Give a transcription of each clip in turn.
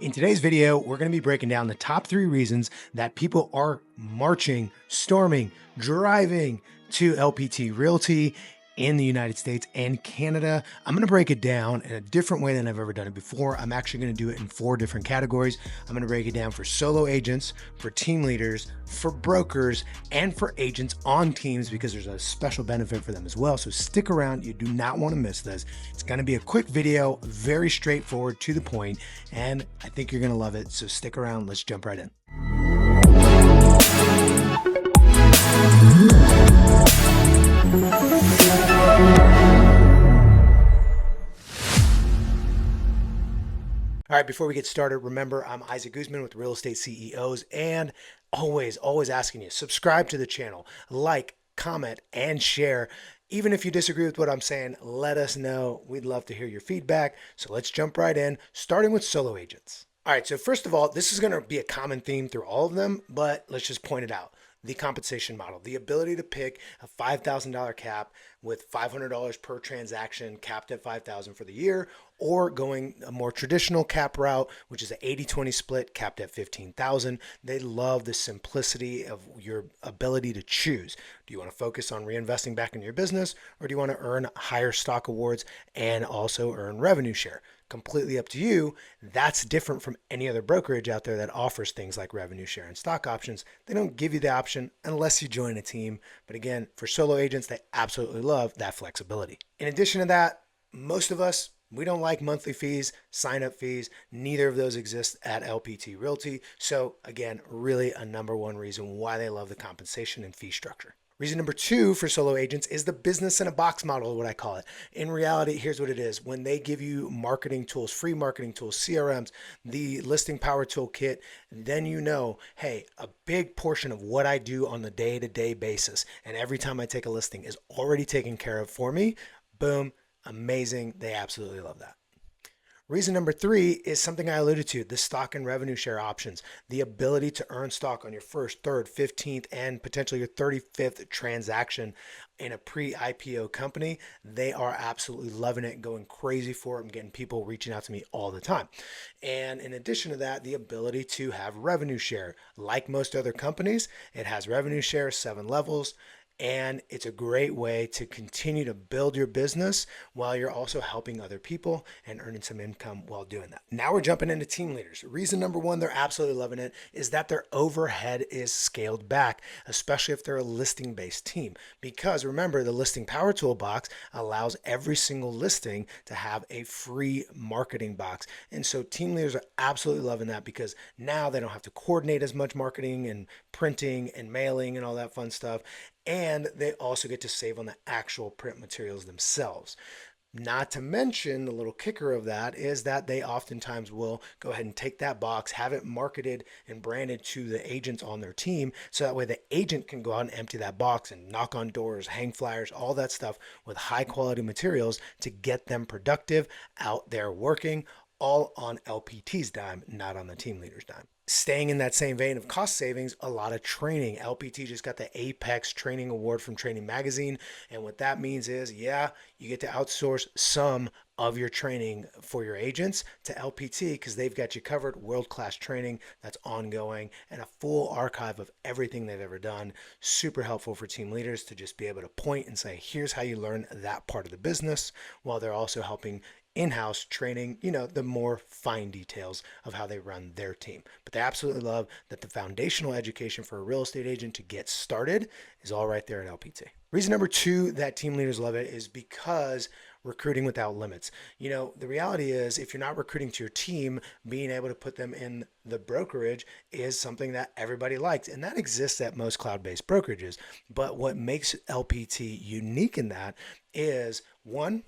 In today's video, we're going to be breaking down the top 3 reasons that people are marching, storming, driving to LPT Realty in the United States and Canada. I'm going to break it down in a different way than I've ever done it before. I'm actually going to do it in 4 different categories. I'm going to break it down for solo agents, for team leaders, for brokers, and for agents on teams because there's a special benefit for them as well. So stick around. You do not want to miss this. It's going to be a quick video, very straightforward, to the point, and I think you're going to love it. So stick around. Let's jump right in. All right, before we get started, remember I'm Isaac Guzman with Real Estate CEOs, and always asking you, subscribe to the channel, like, comment, and share. Even if you disagree with what I'm saying, let us know. We'd love to hear your feedback. So let's jump right in, starting with solo agents. All right, so first of all, this is going to be a common theme through all of them, but let's just point it out. The compensation model, the ability to pick a $5,000 cap with $500 per transaction capped at $5,000 for the year, or going a more traditional cap route, which is an 80-20 split capped at $15,000. They love the simplicity of your ability to choose. Do you want to focus on reinvesting back in your business, or do you want to earn higher stock awards and also earn revenue share? Completely up to you. That's different from any other brokerage out there that offers things like revenue share and stock options. They don't give you the option unless you join a team. But again, for solo agents, they absolutely love that flexibility. In addition to that, most of us, we don't like monthly fees, sign-up fees. Neither of those exist at LPT Realty. So again, really a number one reason why they love the compensation and fee structure. Reason number 2 for solo agents is the business in a box model, what I call it. In reality, here's what it is. When they give you marketing tools, free marketing tools, CRMs, the listing power toolkit, then you know, hey, a big portion of what I do on the day-to-day basis and every time I take a listing is already taken care of for me. Boom, amazing. They absolutely love that. Reason number 3 is something I alluded to, the stock and revenue share options, the ability to earn stock on your first, third, 15th, and potentially your 35th transaction in a pre-IPO company. They are absolutely loving it, going crazy for it. I'm getting people reaching out to me all the time. And in addition to that, the ability to have revenue share. Like most other companies, it has revenue share, 7 levels. And it's a great way to continue to build your business while you're also helping other people and earning some income while doing that. Now we're jumping into team leaders. Reason number 1, they're absolutely loving it, is that their overhead is scaled back, especially if they're a listing-based team. Because remember, the listing power toolbox allows every single listing to have a free marketing box. And so team leaders are absolutely loving that because now they don't have to coordinate as much marketing and printing and mailing and all that fun stuff. And they also get to save on the actual print materials themselves. Not to mention, the little kicker of that is that they oftentimes will go ahead and take that box, have it marketed and branded to the agents on their team. So that way the agent can go out and empty that box and knock on doors, hang flyers, all that stuff with high quality materials to get them productive out there working, all on LPT's dime, not on the team leader's dime. Staying in that same vein of cost savings, a lot of training. LPT just got the Apex Training Award from Training Magazine. And what that means is, yeah, you get to outsource some of your training for your agents to LPT because they've got you covered. World-class training that's ongoing and a full archive of everything they've ever done. Super helpful for team leaders to just be able to point and say, here's how you learn that part of the business, while they're also helping in-house training, the more fine details of how they run their team. But they absolutely love that the foundational education for a real estate agent to get started is all right there at LPT. Reason number 2 that team leaders love it is because recruiting without limits. The reality is, if you're not recruiting to your team, being able to put them in the brokerage is something that everybody likes. And that exists at most cloud-based brokerages. But what makes LPT unique in that is, 1,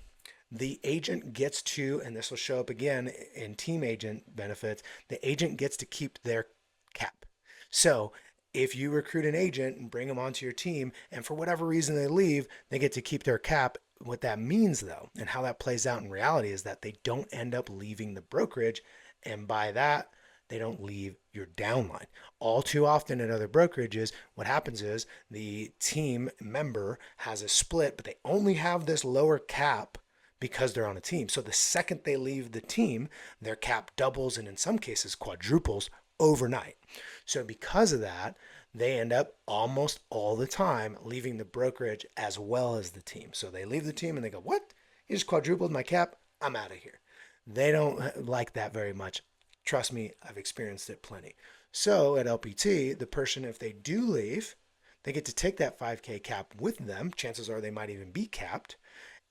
the agent gets to, and this will show up again in team agent benefits, the agent gets to keep their cap. So if you recruit an agent and bring them onto your team, and for whatever reason they leave, they get to keep their cap. What that means, though, and how that plays out in reality, is that they don't end up leaving the brokerage. And by that, they don't leave your downline. All too often at other brokerages, what happens is the team member has a split, but they only have this lower cap because they're on a team. So the second they leave the team, their cap doubles and in some cases quadruples overnight. So because of that, they end up almost all the time leaving the brokerage as well as the team. So they leave the team and they go, "What? You just quadrupled my cap? I'm out of here." They don't like that very much. Trust me, I've experienced it plenty. So at LPT, the person, if they do leave, they get to take that 5K cap with them. Chances are they might even be capped.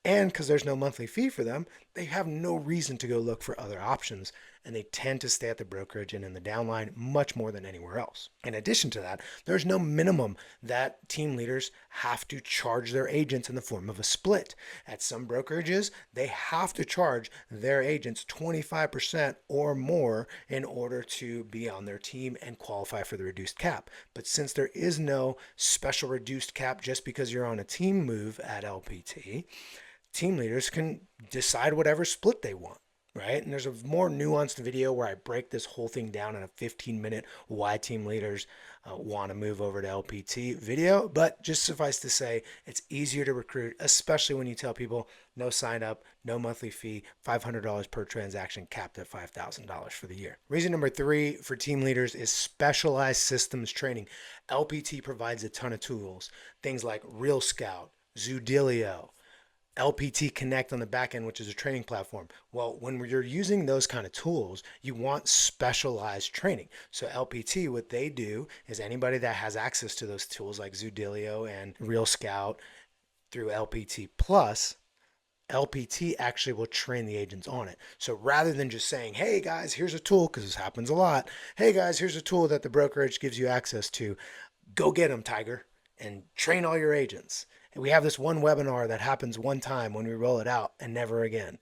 And because there's no monthly fee for them, they have no reason to go look for other options. And they tend to stay at the brokerage and in the downline much more than anywhere else. In addition to that, there's no minimum that team leaders have to charge their agents in the form of a split. At some brokerages, they have to charge their agents 25% or more in order to be on their team and qualify for the reduced cap. But since there is no special reduced cap just because you're on a team move at LPT, team leaders can decide whatever split they want, right? And there's a more nuanced video where I break this whole thing down in a 15-minute why team leaders want to move over to LPT video. But just suffice to say, it's easier to recruit, especially when you tell people no sign up, no monthly fee, $500 per transaction, capped at $5,000 for the year. Reason number 3 for team leaders is specialized systems training. LPT provides a ton of tools, things like Real Scout, Zoodilio, LPT Connect on the back end, which is a training platform. Well, when you're using those kind of tools, you want specialized training. So LPT, what they do is anybody that has access to those tools like Zoodilio and Real Scout through LPT Plus, LPT actually will train the agents on it. So rather than just saying, "Hey guys, here's a tool," because this happens a lot. "Hey guys, here's a tool that the brokerage gives you access to. Go get them, Tiger, and train all your agents." And we have this one webinar that happens one time when we roll it out and never again.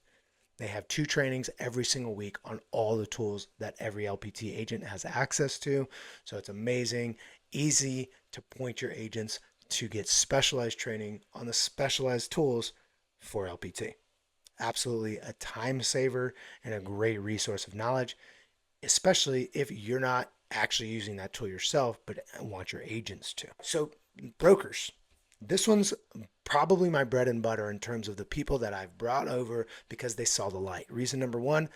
They have 2 trainings every single week on all the tools that every LPT agent has access to. So it's amazing, easy to point your agents to get specialized training on the specialized tools for LPT. Absolutely a time saver and a great resource of knowledge, especially if you're not actually using that tool yourself, but want your agents to. So brokers, this one's probably my bread and butter in terms of the people that I've brought over because they saw the light. Reason number 1,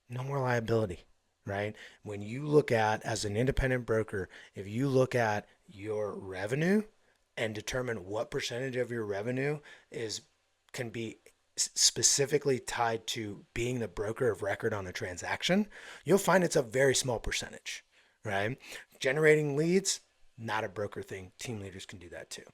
no more liability, right? When you look at, as an independent broker, if you look at your revenue and determine what percentage of your revenue can be specifically tied to being the broker of record on a transaction, you'll find it's a very small percentage, right? Generating leads, not a broker thing. Team leaders can do that too.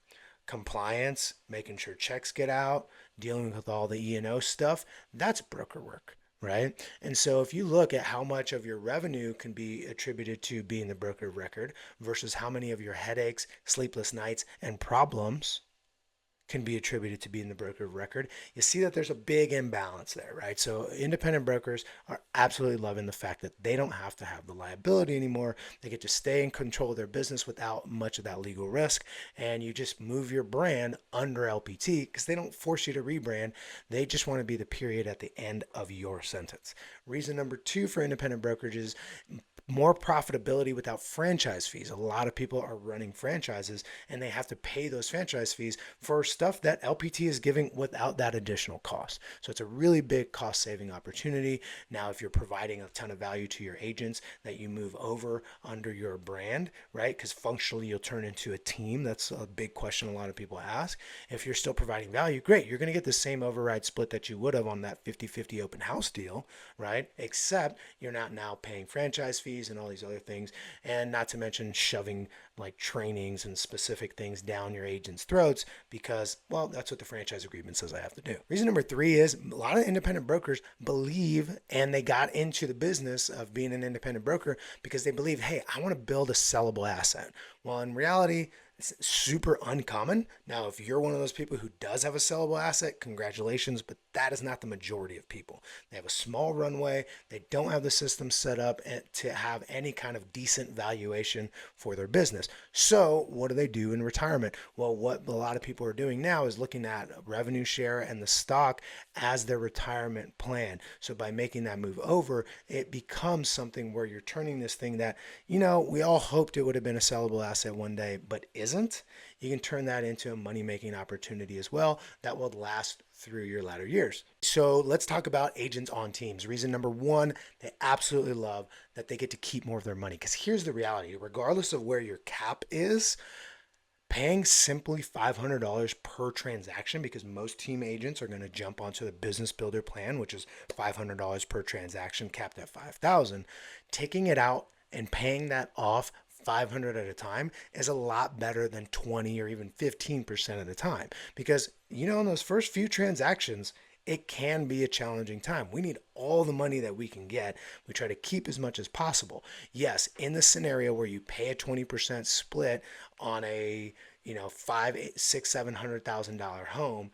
Compliance, making sure checks get out, dealing with all the E&O stuff, that's broker work, right? And so if you look at how much of your revenue can be attributed to being the broker of record versus how many of your headaches, sleepless nights, and problems can be attributed to being the broker of record, you see that there's a big imbalance there, right? So independent brokers are absolutely loving the fact that they don't have to have the liability anymore. They get to stay in control of their business without much of that legal risk. And you just move your brand under LPT because they don't force you to rebrand. They just want to be the period at the end of your sentence. Reason number 2 for independent brokerages, more profitability without franchise fees. A lot of people are running franchises and they have to pay those franchise fees for stuff that LPT is giving without that additional cost. So it's a really big cost saving opportunity. Now, if you're providing a ton of value to your agents that you move over under your brand, right? Because functionally you'll turn into a team. That's a big question a lot of people ask. If you're still providing value, great. You're going to get the same override split that you would have on that 50-50 open house deal, right? Except you're not now paying franchise fees and all these other things, and not to mention shoving like trainings and specific things down your agents' throats because, well, that's what the franchise agreement says I have to do. Reason number 3 is a lot of independent brokers believe, and they got into the business of being an independent broker because they believe, hey, I want to build a sellable asset. Well, in reality, it's super uncommon. Now, if you're one of those people who does have a sellable asset, congratulations, but that is not the majority of people. They have a small runway. They don't have the system set up to have any kind of decent valuation for their business. So what do they do in retirement? Well, what a lot of people are doing now is looking at revenue share and the stock as their retirement plan. So by making that move over, it becomes something where you're turning this thing that, we all hoped it would have been a sellable asset one day, but is isn't, you can turn that into a money-making opportunity as well that will last through your latter years. So let's talk about agents on teams. Reason number one, they absolutely love that they get to keep more of their money. Because here's the reality, regardless of where your cap is, paying simply $500 per transaction, because most team agents are going to jump onto the business builder plan, which is $500 per transaction capped at 5,000. Taking it out and paying that off 500 at a time is a lot better than 20 or even 15% at a time, because in those first few transactions it can be a challenging time. We need all the money that we can get. We try to keep as much as possible. Yes, in the scenario where you pay a 20% split on a five, eight, six, $700,000 home,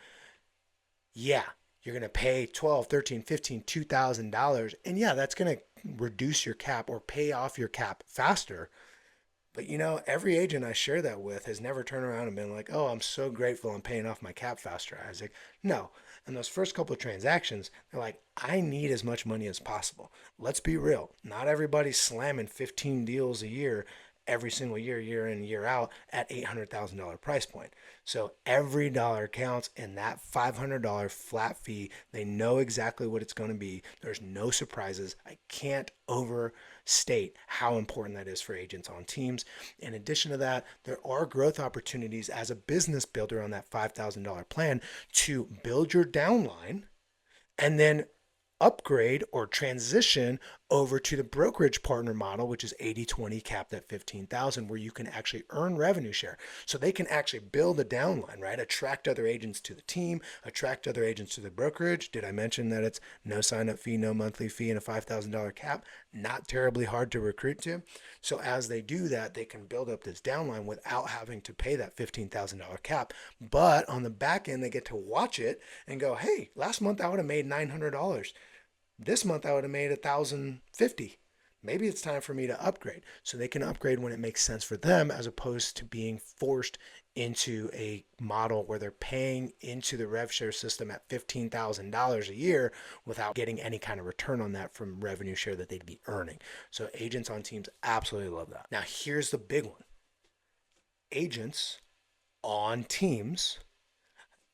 yeah, you're gonna pay 12, 13, 15, $2,000, and yeah, that's gonna reduce your cap or pay off your cap faster. But every agent I share that with has never turned around and been like, "Oh, I'm so grateful I'm paying off my cap faster, Isaac." No. In those first couple of transactions, they're like, "I need as much money as possible." Let's be real. Not everybody's slamming 15 deals a year every single year, year in, year out at $800,000 price point. So every dollar counts, and that $500 flat fee, they know exactly what it's going to be. There's no surprises. I can't overstate how important that is for agents on teams. In addition to that, there are growth opportunities as a business builder on that $5,000 plan to build your downline and then upgrade or transition over to the brokerage partner model, which is 80/20 capped at 15,000, where you can actually earn revenue share. So they can actually build a downline, right? Attract other agents to the team, attract other agents to the brokerage. Did I mention that it's no sign up fee, no monthly fee, and a $5,000 cap? Not terribly hard to recruit to. So as they do that, they can build up this downline without having to pay that $15,000 cap. But on the back end, they get to watch it and go, "Hey, last month I would have made $900. This month I would have made $1,050. Maybe it's time for me to upgrade." So they can upgrade when it makes sense for them, as opposed to being forced into a model where they're paying into the rev share system at $15,000 a year without getting any kind of return on that from revenue share that they'd be earning. So agents on teams absolutely love that. Now here's the big one. Agents on teams,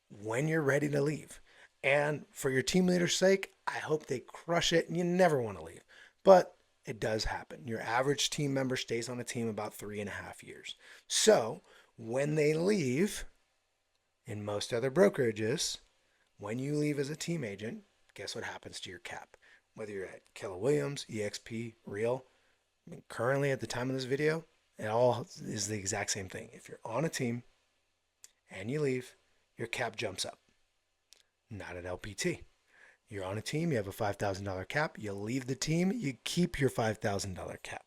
when you're ready to leave. And for your team leader's sake, I hope they crush it and you never want to leave. But it does happen. Your average team member stays on a team about 3.5 years. So when they leave, in most other brokerages, when you leave as a team agent, guess what happens to your cap? Whether you're at Keller Williams, EXP, Real, currently at the time of this video, it all is the exact same thing. If you're on a team and you leave, your cap jumps up. Not at LPT. You're on a team, you have a $5,000 cap, you leave the team, you keep your $5,000 cap.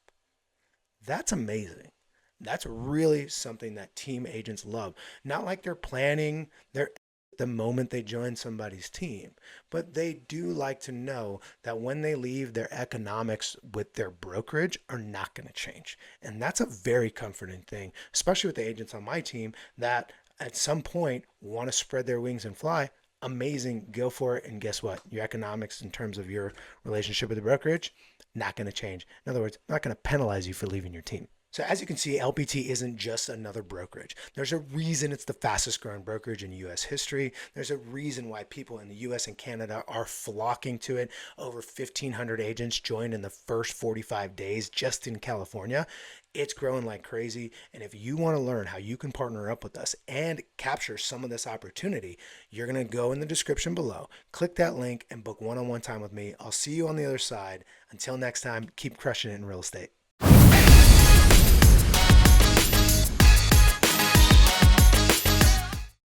That's amazing. That's really something that team agents love. Not like they're planning the moment they join somebody's team, but they do like to know that when they leave, their economics with their brokerage are not going to change. And that's a very comforting thing, especially with the agents on my team that at some point want to spread their wings and fly. Amazing, go for it. And guess what? Your economics in terms of your relationship with the brokerage, not going to change. In other words, not going to penalize you for leaving your team. So as you can see, LPT isn't just another brokerage. There's a reason it's the fastest growing brokerage in US history. There's a reason why people in the US and Canada are flocking to it. Over 1,500 agents joined in the first 45 days just in California. It's growing like crazy. And if you want to learn how you can partner up with us and capture some of this opportunity, you're going to go in the description below, click that link and book one-on-one time with me. I'll see you on the other side. Until next time, keep crushing it in real estate.